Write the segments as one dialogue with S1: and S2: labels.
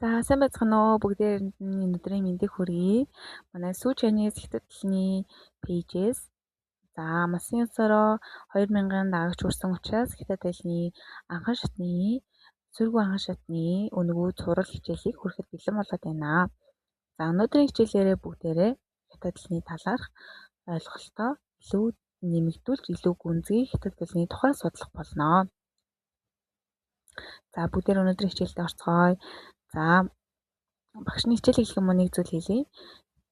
S1: За сайн байцгаана уу бүгдээрэнд нь өнөөдрийн мэндийг хүргэе. Манай Сүү Chinese хятадчны пэйжээс масын ёсороо 2000 дагагч хүрсэн учраас хятад хэлний анхан шатны сөргүү анхан шатны өнгөө цурал хичээлийг хүрэхэд бэлэн болоод байна. За өнөөдрийн хичээлээрээ бүгдээрээ хятад хэлний талаарх ойлголтоо илүү нэмэгдүүлж илүү гүнзгий хятад хэлний тухай судлах болно. За бүгдээр өнөөдрийн хичээлдээ орцгоё. За багшны хичээл хэлэх юм уу нэг зүйл хэлье.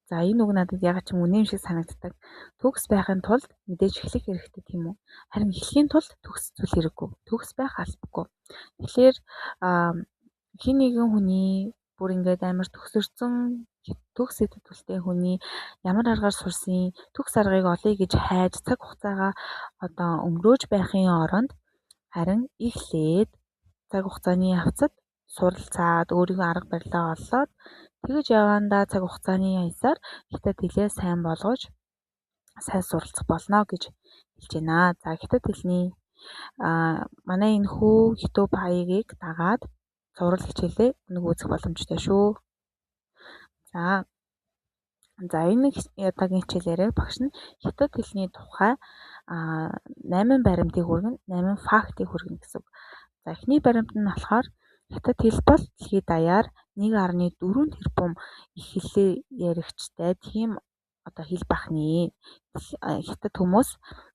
S1: За энэ үг надад ягаад ч юм үнэн шиг санагддаг. Төгс байхын тулд мэдээж эхлэх хэрэгтэй тийм үү? Харин эхлэхийн тулд төгс зүйл хэрэггүй. Төгс байх албагүй. Тэгэхээр хин нэгэн хүний бүр ингээд амар төгсөрсөн төгс идэвхтэй хүний ямар аргаар сурсан төгс аргыг олъё гэж хайж цаг хугацаагаа өнгөрөөж байхын оронд харин эхлээд цаг хугацааны явцад суралцаад өөрийнхөө арга барилаа олоод тэгэж явандаа цаг хугацааны аясаар хятад хэлээ сайн болгож сайн суралцах болно гэж хэлж байна. За хятад хэлний манай энэ хүү YouTube хаягийг дагаад сурал хичээлээ нэг үзэх боломжтой шүү. За энэ ядаагийн хичээлээрээ багш нь хятад хэлний тухай 8 баримтыг хүргэн 8 фактыг хүргэн гэсэн үг. За эхний баримт нь болохоор хятад хэл бол дэлхийд даяар 1.4 тэрбум их хэлээр яригчтай тийм хэл бахны. Хятад хүмүүс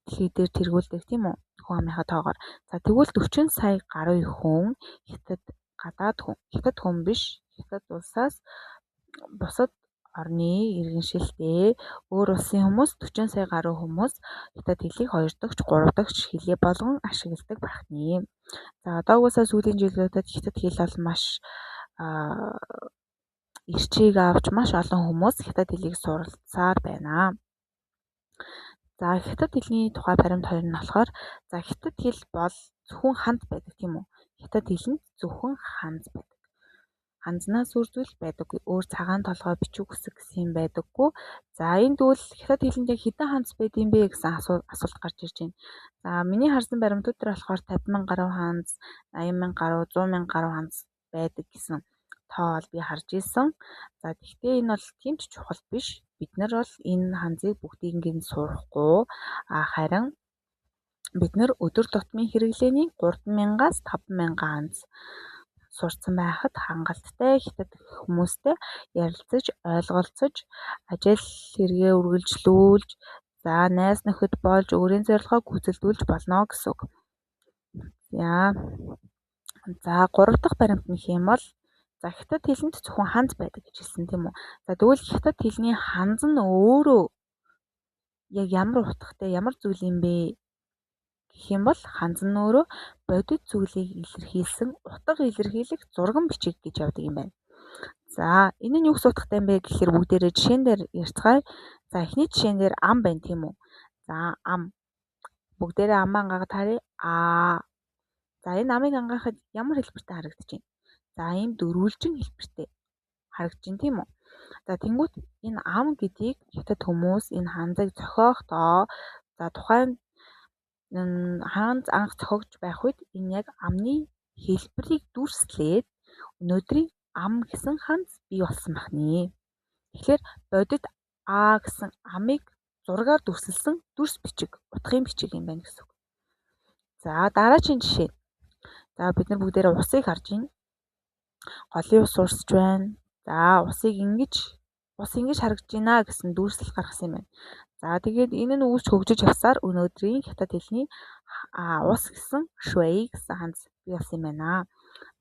S1: дэлхий дээр тэргүүлдэг тийм үү? Хүн амынхаа тоогоор. За тэгвэл 40 сая гаруй хүн хятад гадаад хүн. Хятад хүн биш. Хятад улсаас бусад орны иргэншилтэй өөр улсын хүмүүс 40 сая гаруй хүмүүс хятад хэлийг 2 дахь, 3 дахь хэлээ болгон ашигладаг бахны. За одоогоосаа сүүлийн жилүүдэд хятад хэл бол маш эрчийг авч маш олон хүмүүс хятад хэлийг суралцаар байна. За хятад хэлний тухай баримт 2 нь болохоор за хятад хэл бол зөвхөн ханд байдаг тийм үү? Хятад хэл нь зөвхөн ханд байдаг. Ханзнаас үр зүйл байдаггүй. Өөр цагаан толгой бичиг үсэг гэсэн юм байдаггүй. За энэ тэгвэл хятад хэлэнд яг хэдэн ханц байдığım бэ гэсэн асуулт гарч ирж байна. За миний харсан баримтууд дээр болохоор 50,000 гаруй ханц, 80,000 гаруй, 100,000 гаруй ханц байдаг гэсэн тоо би харж исэн. За гэхдээ энэ бол тийм ч чухал биш. Бид нар бол энэ ханзыг бүгдийг ингээд сурахгүй харин бид нар өдөр тутмын хэрэглээний 3,000-аас 5,000 ханц сурцсан байхад хангалттай хятад хүмүүстэй ярилцаж, ойлголцож, ажил хэрэгээ үргэлжлүүлж, за найз нөхөд болж өөрийн зорилгоо гүйцэлдүүлж болно гэсэн үг. За 3 дахь баримт нь хэм бол за хятад хэлэнд зөвхөн ханз байдаг гэж хэлсэн тийм үү? За тэгвэл хятад хэлний ханз нь өөрөө яг ямар утгатай, ямар зүйл юм бэ гэх юм бол ханз нь өөрөө бодит зүйлийг илэрхийлсэн утга илэрхийлэх зурган бичиг гэж явдаг юм байна. За энэ нь юу гэсэн утгатай юм бэ гэхээр бүгдээрээ жишээн дээр ярьцгаая. За эхний жишээн дээр ам байна тийм үү? За ам. Бүгдээрээ амаа ангаагаад харъя. За энэ амыг ангаахад ямар хэлбэртэй харагдаж байна? За ийм дөрвөлжин хэлбэртэй харагдаж байна тийм үү? За тэнгуут энэ ам гэдгийг хятад хүмүүс энэ ханзыг зохиохдоо за тухайн ханз анх зохиогч байх үед энэ яг амны хэлбэрийг дүрслээд өнөөдрийн ам гэсэн ханз бий болсон бахны. Тэгэхээр бодит гэсэн амыг зургаар дүрсэлсэн дүрс бичиг, утгын бичиг юм байна гэсэн үг. За дараагийн жишээ. За бид нар бүгдээрээ усыг харж байна. Голын ус урсж байна. За ус ингэж харагдаж байна гэсэн дүрслэл гаргасан юм байна. За тэгээд энэ нь үүсч хөгжиж явсаар өнөөдрийн хятад хэлний ус гэсэн швэй гэсэн ханз бий болсон юм байна.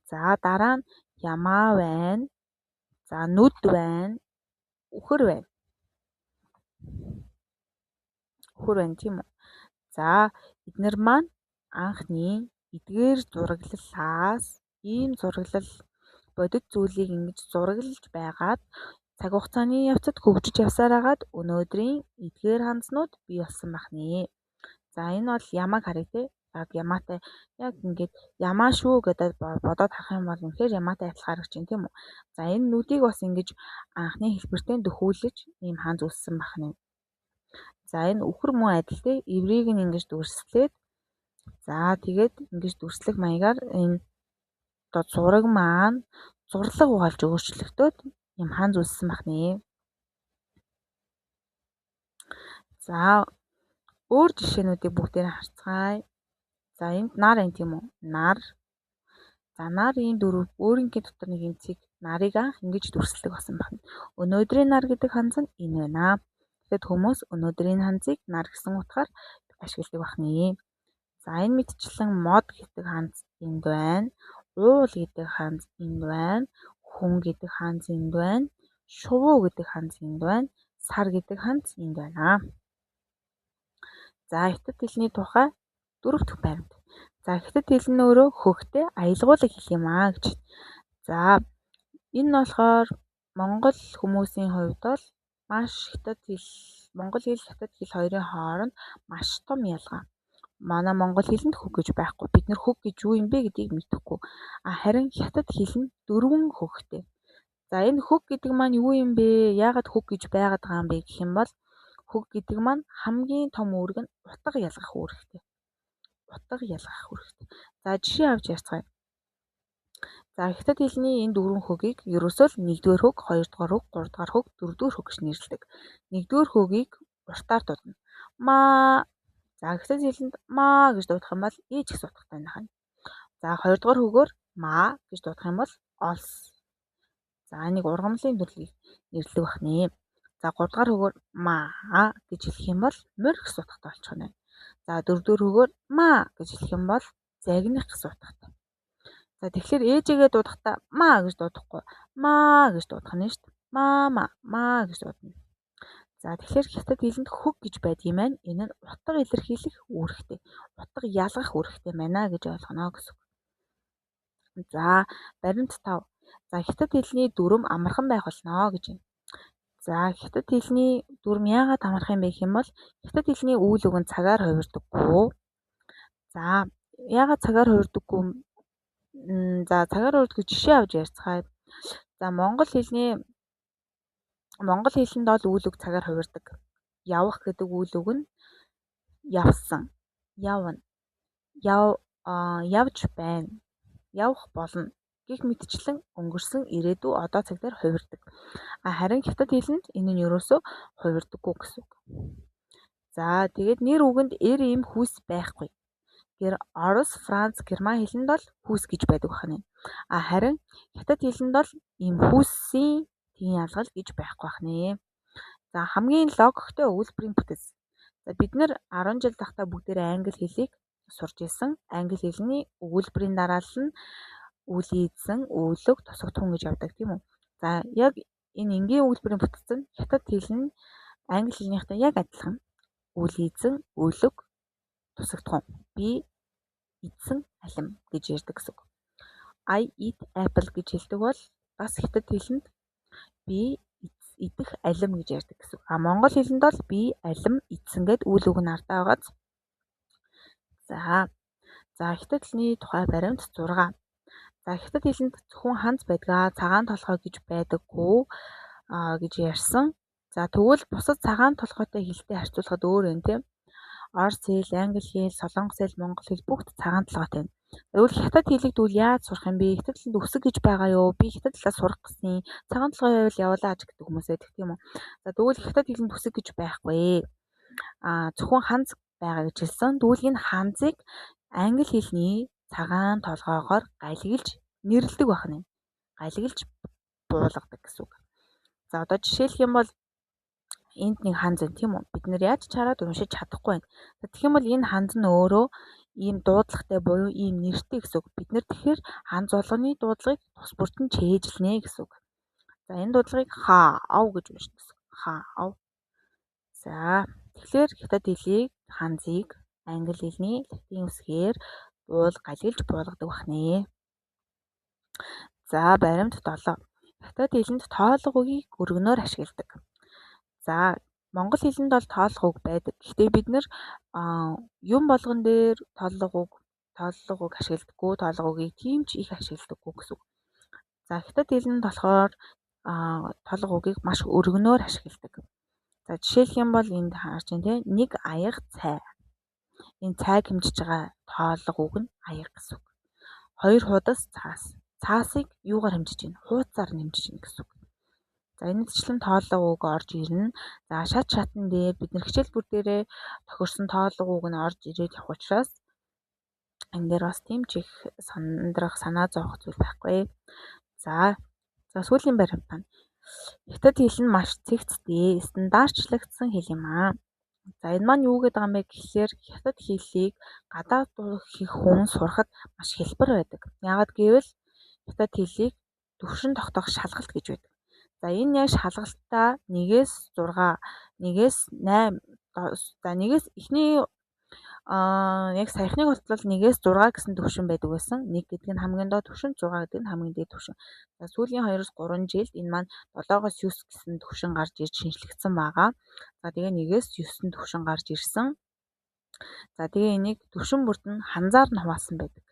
S1: За дараа нь ямаа байна. За нүд байна. Үхэр байна. Үхэр байна тийм үү? За эдгээр маань анхны эдгээр зураглалаас ийм зураглал бодит зүйлийг ингэж зураглаж байгаад цаг хугацааны явцад хөгжиж явсаар хагаад өнөөдрийн эдгээр ханзнууд бий болсон бахны. За энэ бол ямааг харъя те. Яг ямаатай яг ингээд ямаа шүү гэдэг бодоод харах юм бол үнэхээр ямаатай адилхан харагдаж байна тийм үү? За энэ нүдийг бас ингэж анхны хэлбэртэй дөхүүлж ийм ханз үссэн бахны. За энэ үхэр мөн адил те. Эврийг нь ингэж дүрслээд за тэгээд ингэж дүрслэх маягаар энэ зураг маань зурлаг угаалж өөрчлөгдөд юм ханз үүссэн байна. За өөр жишээнүүдийг бүгдээр харцгаая. За энд нар энэ тийм үү? Нар. За нарын дөрөв өөрийнхөө дотор нэг эмцгийг нарыг анх ингэж дүрслэг болсон байна. Өнөөдрийн нар гэдэг ханз нь энэ байна. Тэгэхэд хүмүүс өнөөдрийн ханзыг нар гэсэн утгаар ашигладаг байна. За энэ мэдчлэн мод гэдэг ханз энд байна. Уул гэдэг ханз энд байна. Хүн гэдэг ханз энд байна. Шувуу гэдэг ханз энд байна. Сар гэдэг ханз энд байна. За хятад хэлний тухай 4 дахь баримт. За хятад хэл нь өөрөө хөхтэй аялгуулаг хэл юм аа гэж. За энэ нь болохоор монгол хүмүүсийн хувьд бол маш монгол хэл хятад хэл хоёрын хооронд маш том ялгаа. Манай монгол хэлэнд хөг гэж байхгүй. Бид нэр хөг гэж юу юм бэ гэдгийг мэдэхгүй. Харин хятад хэл нь 4 хөхтэй. За энэ хөг гэдэг маань юу юм бэ? Яагаад хөг гэж байгаад байгаа юм бэ гэх юм бол хөг гэдэг маань хамгийн том үүрэг нь утга ялгах үүрэгтэй. За жишээ авч ярьцгаая. За хятад хэлний энэ 4 хөгийг ерөөсөө л 1-р хөг, 2-р хөг, 3-р хөг, 4-р хөг гэж нэрлэдэг. 1-р хөгийг уртаар дуудана. Маа. За хятад хэлэнд маа гэж дуудах юм бол ээж гэсэн утгатай байна. За 2-р хөгөөр маа гэж дуудах юм бол олс. За нэг ургамлын төрлийг нэрлэдэг байна. За 3-р хөгөөр маа гэж хэлэх юм бол морь гэсэн утгатай болчих нь. За 4-р хөгөөр маа гэж хэлэх юм бол загних гэсэн утгатай. За тэгэхээр ээжигээ дуудахдаа маа гэж дуудахгүй маа гэж дуудах нь шүү дээ. Маа гэж дуудана. За тэгэхээр хятад хэлэнд хөг гэж байдгийм байна. Энэ нь утга илэрхийлэх үүрэгтэй. Утга ялгах үүрэгтэй байна гэж ойлгоно гэсэн. За баримт 5. За хятад хэлний дүрм амархан байх болно гэж байна. За хятад хэлний дүрм яагаад амархан байх юм бол хятад хэлний үйл үг нь цагаар хувирдаггүй. За яагаад цагаар хувирдаггүй? За цагаар хувирдаггүй жишээ авч ярьцгаая. За монгол хэлэнд бол үйл үг цагаар хувирдаг. Явах гэдэг үйл үг нь явсан, явна, явж байна, явах болно гэх мэтчлэн өнгөрсөн ирээдүй одоо цаг дээр хувирдаг. Харин хятад хэлэнд энэ нь ерөөсөө хувирдаггүй гэсэн үг. За тэгээд нэр үгэнд эр им хүүс байхгүй. Гэр Орос, Франц, Герман хэлэнд бол хүүс гэж байдаг байна. Харин хятад хэлэнд бол им хүүсийн тийм ялгал гэж байхгүй байна. За хамгийн логиктой өгүүлбэрийн бүтэц. За бид нэр 10 жил тахта бүгдээрээ англи хэлийг сурж исэн. Англи хэлний өгүүлбэрийн дараалал нь үл ийдсэн, өөлөг, тусагтхан гэж явдаг тийм үү? За яг энэ энгийн өгүүлбэрийн бүтэц нь хятад хэл нь англи хэлнийхтэй яг адилхан. Үл ийдсэн, өөлөг, тусагтхан. Би идсэн алим гэж ярьдаг гэсэн үг. I eat apple гэж хэлдэг бол бас хятад хэлэнд би идэх алим гэж ярьдаг гэсэн. Монгол хэлэнд бол би алим идсэн гэд үйл үг нь ардаа байгааз. За хятад хэлний тухай баримт 6. За хятад хэлэнд зөвхөн ханз байдгаа, цагаан толгой гэж байдаггүй гэж ярьсан. За тэгвэл бусад цагаан толгойтой хэлтэй харьцуулахад өөр юм тийм. Орос хэл, англи хэл, солонгос хэл, монгол хэл бүгд цагаан толгойтой байна. Тэгвэл хятад хэлийг дүүл яаж сурах юм бэ? Хятад хэлд өсөг гэж байгаа юу? Би хятад хэлээ сурах гэсэн. Цагаан толгой байвал явуулаач гэдэг хүмүүс байдаг тийм үү? За тэгвэл хятад хэлэнд өсөг гэж байхгүй. Зөвхөн ханз байгаа гэж хэлсэн. Тэгвэл энэ ханзыг англи хэлний цагаан толгойгоор галгилж нэрлэдэг байна. Галгилж буулгадаг гэсэн үг. За одоо жишээлх юм бол энд нэг ханз байна тийм үү? Бид нэр яаж чараад уншиж чадахгүй байна. Тэгэх юм бол энэ ханз нь өөрөө ийм дуудлагатай буюу ийм нэртэй гэсэн үг. Бид нэр тэгэхээр ханз болгоны дуудлагыг тус бүртэн чэйжлэнэ гэсэн үг. За энэ дуудлагыг хаав гэж уншдаг гэсэн. Хаав. За тэгэхээр хятад хэлийг ханзыг англи хэлний латин үсгээр галгилж буулгадаг байна. За баримт 7. Хятад хэлэнд тоолго үгийг өргөнөөр ашигладаг. За монгол хэлэнд бол тоолго үг байдаг. Гэхдээ бид нэр юм болгон дээр тоолго үг ашигладаггүй, тоолго үгийг тийм ч их ашигладаггүй гэсэн үг. За хятад хэлэнд болохоор тоолго үгийг маш өргөнөөр ашигладаг. За жишээлх юм бол энд харж байна тийм нэг аяга цай. Энэ цайг хэмжиж байгаа тоолго үг нь аяга гэсэн үг. 2 хуудас цаас. цаасыг юугаар хэмжиж байна? Хуудасаар нэмжиж байна гэсэн үг. За энэдчлэн тооллого үг орж ирнэ. За шатн дээр бид нэр хичээл бүр дээрээ тохирсон тооллого үг нь орж ирээд явах учраас энэ дээр бас тийм ч их санаа зовох зүйл байхгүй. За сүүлийн баримт маань хятад хэл нь маш цэгцтэй, стандартчлагдсан хэл юм аа. За энэ маань юу гэдэг юм бэ гэхлээр хятад хэлийг гадаад хүн сурахад маш хялбар байдаг. Яагаад гэвэл хятад хэлийг төвшин тогтоох шалгалт гэж байдаг. За энэ яг шалгалтаа 1-ээс 6, 1-ээс 8, за 1-ээс эхний яг саяхныг болтол 1-ээс 6 гэсэн төвшин байдаг байсан. 1 гэдэг нь хамгийн доод төвшин, 6 гэдэг нь хамгийн дээд төвшин. За сүүлийн 2-3 жилд энэ маань 7-оос 9 гэсэн төвшин гарч ирж шинжлэгдсэн байгаа. За тэгээ 1-ээс 9 төвшин гарч ирсэн. За тэгээ энийг төвшин бүрд нь ханзаар нь хуваасан байдаг.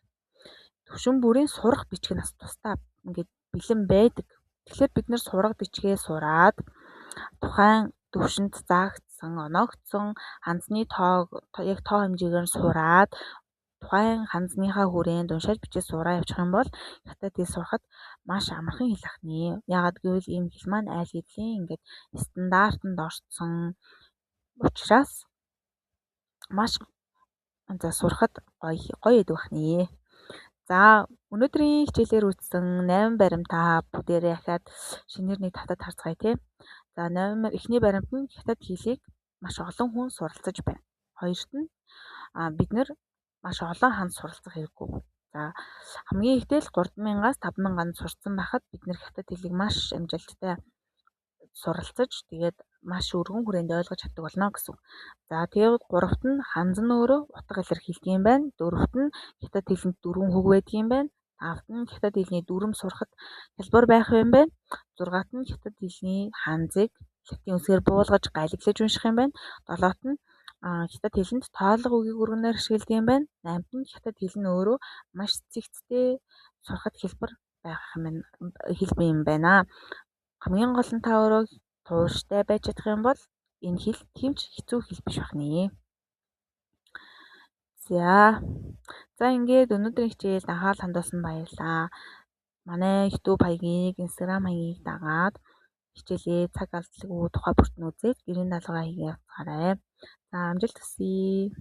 S1: Төвшин бүрийн сурах бичиг нас тусдаа ингээд бэлэн байдаг. Тэгэхээр бид нэр сурах бичгээ сураад тухайн төвшөнд заагдсан, оногдсон ханзны тоог яг тоо хэмжээгээр сураад тухайн ханзныхаа хүрээнд уншаад бичиж сураа явчих юм бол хятад хэл сурахад маш амархан хэл ахны. Яагаад гэвэл энэ хэл маань айл хэдлийн ингээд стандартанд орцсон учраас маш сурахад гоё байдаг бахны. За өнөөдрийн хичээлээр үзсэн 8 баримт та бүгдээрээ дахиад шинээр нэг татад харцгаая тий. За эхний баримт нь хятад хэлийг маш олон хүн суралцаж байна. Хоёрт нь бид нэр маш олон ханд суралцах хэрэггүй. За хамгийн ихдээ л 3,000-аас 5,000 сурцсан байхад бид нэр хятад хэлийг маш амжилттай суралцаж тэгээд маш өргөн хүрээнд ойлгож чаддаг болно гэсэн. За тэгээд 3-т нь ханз нь өөрөө утга илэрхийлдэг юм байна. 4-т нь хятад хэлэнд дөрвөн хөг байдаг юм байна. 5-т нь хятад хэлний дүрм сурахад хялбар байх юм байна. 6-т нь хятад хэлний ханзыг латин үсгээр буулгаж галиглаж унших юм байна. 7-т нь хятад хэлэнд тооллого үгийг өргөнөөр ашигладаг юм байна. 8-т нь хятад хэл нь өөрөө маш цэгцтэй сурахад хялбар байх юм байна. Хамгийн гол нь та өөрөө тууштай байж чадах юм бол энэ хэл хэмж хэцүү хэл биш бахны. За ингээд өнөөдрийн хичээлд анхаарал хандуулсан баярлалаа. Манай YouTube хаягийг, Instagram хаягийг дагаад хичээлээ цаг алдалгүй тухай бүртэн үзээд гэрийн даалгавраа хийгээд явцгаарай. За амжилт хүсье.